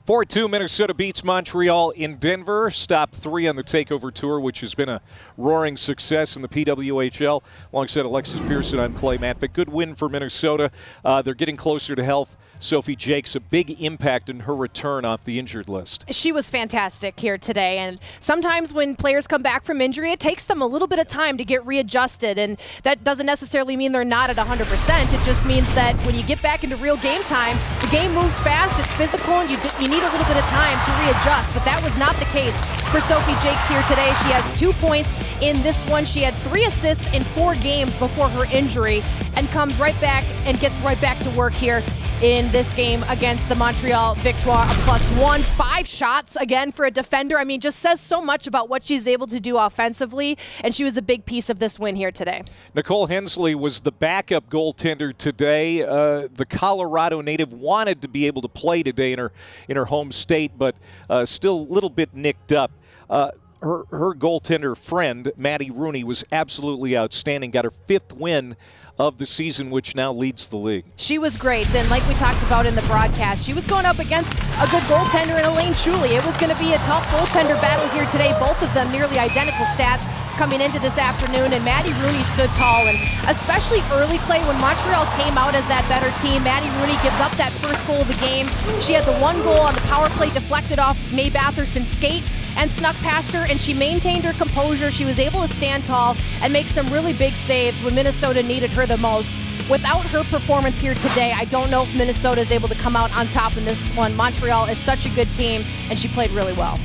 4-2, Minnesota beats Montreal in Denver. Stop 3 on the Takeover Tour, which has been a roaring success in the PWHL. Alongside Alexis Pearson on play, Matt Vick. Good win for Minnesota. They're getting closer to health. Sophie Jakes, a big impact in her return off the injured list. She was fantastic here today, and sometimes when players come back from injury, it takes them a little bit of time to get readjusted, and that doesn't necessarily mean they're not at 100%. It just means that when you get back into real game time, the game moves fast, it's physical, and you need a little bit of time to readjust, but that was not the case for Sophie Jakes here today. She has 2 points in this one. She had 3 assists in 4 games before her injury and comes right back and gets right back to work here in this game against the Montreal Victoire. A +1, 5 shots again for a defender. I mean, just says so much about what she's able to do offensively, and she was a big piece of this win here today. Nicole Hensley was the backup goaltender today. The Colorado native wanted to be able to play today in her home state, but still a little bit nicked up. Her goaltender friend, Maddie Rooney, was absolutely outstanding. Got her 5th win of the season, which now leads the league. She was great, and like we talked about in the broadcast, she was going up against a good goaltender in Elaine Chuli. It was going to be a tough goaltender battle here today. Both of them nearly identical stats coming into this afternoon, and Maddie Rooney stood tall, and especially early, Clay, when Montreal came out as that better team, Maddie Rooney gives up that first goal of the game. She had the 1 goal on the power play deflected off May Batherson's skate and snuck past her, and she maintained her composure. She was able to stand tall and make some really big saves when Minnesota needed her the most. Without her performance here today, I don't know if Minnesota is able to come out on top in this one. Montreal is such a good team, and she played really well.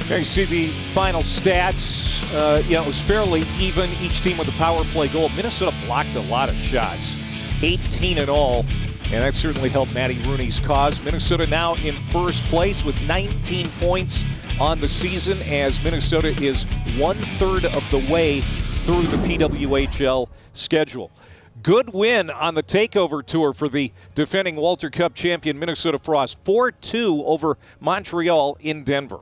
Okay, you see the final stats. It was fairly even, each team with a power play goal. Minnesota blocked a lot of shots, 18 in all, and that certainly helped Maddie Rooney's cause. Minnesota now in first place with 19 points on the season, as Minnesota is 1/3 of the way through the PWHL schedule. Good win on the Takeover Tour for the defending Walter Cup champion Minnesota Frost, 4-2 over Montreal in Denver.